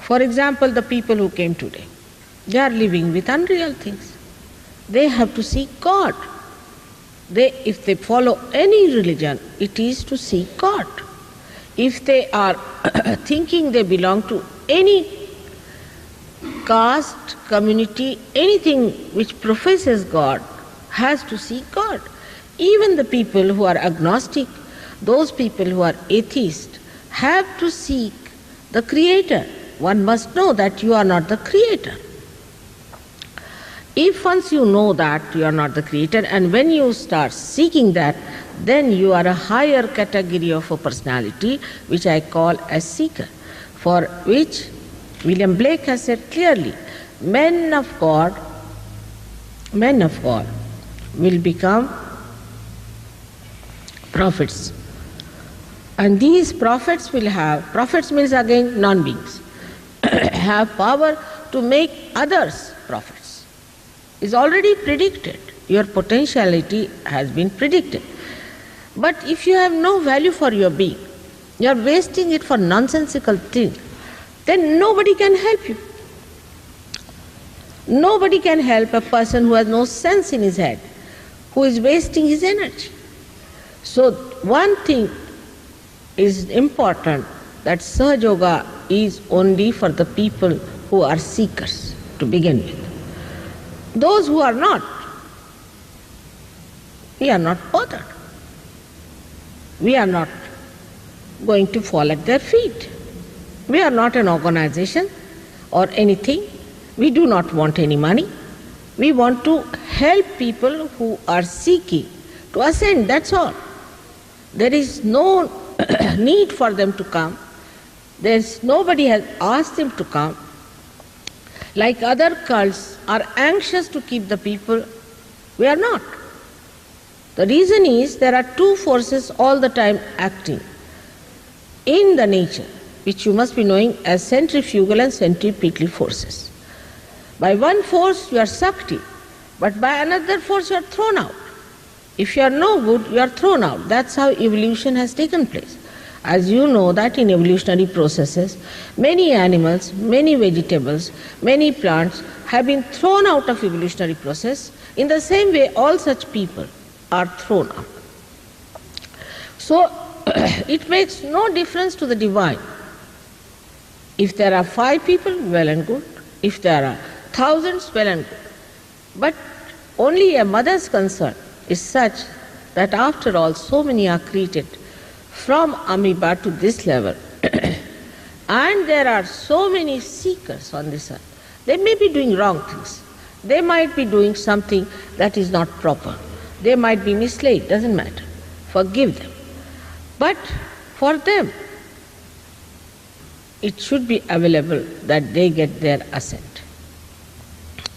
For example, the people who came today, they are living with unreal things. They have to seek God. If they follow any religion, it is to seek God. If they are thinking they belong to any caste, community, anything which professes God, has to seek God. Even the people who are agnostic, those people who are atheist, have to seek the Creator. One must know that you are not the Creator. If once you know that you are not the Creator, and when you start seeking that, then you are a higher category of a personality, which I call as seeker, for which William Blake has said clearly, men of God will become prophets. And these prophets will have, prophets means again non-beings, have power to make others prophets. It's already predicted. Your potentiality has been predicted. But if you have no value for your being, you are wasting it for nonsensical things, then nobody can help you. Nobody can help a person who has no sense in his head, who is wasting his energy. So one thing is important, that Sahaja Yoga is only for the people who are seekers to begin with. Those who are not, we are not bothered. We are not going to fall at their feet. We are not an organization or anything. We do not want any money. We want to help people who are seeking to ascend, that's all. There is no need for them to come. Nobody has asked them to come. Like other cults are anxious to keep the people, we are not. The reason is there are two forces all the time acting in the nature, which you must be knowing as centrifugal and centripetal forces. By one force you are sucked in, but by another force you are thrown out. If you are no good, you are thrown out. That's how evolution has taken place. As you know that in evolutionary processes, many animals, many vegetables, many plants have been thrown out of evolutionary process. In the same way, all such people are thrown out. So it makes no difference to the divine. If there are 5 people, well and good. If there are thousands, well and good. But only a mother's concern is such that after all, so many are created from amoeba to this level. And there are so many seekers on this earth. They may be doing wrong things. They might be doing something that is not proper. They might be misled, doesn't matter. Forgive them. But for them, it should be available that they get their ascent.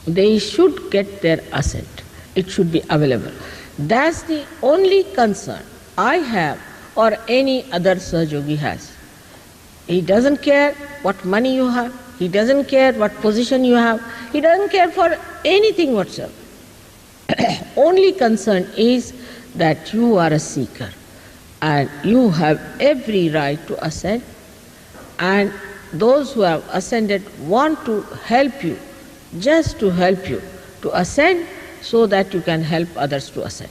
They should get their ascent. It should be available. That's the only concern I have or any other Sahaja Yogi has. He doesn't care what money you have. He doesn't care what position you have. He doesn't care for anything whatsoever. Only concern is that you are a seeker and you have every right to ascend, and those who have ascended want to help you, just to help you to ascend so that you can help others to ascend.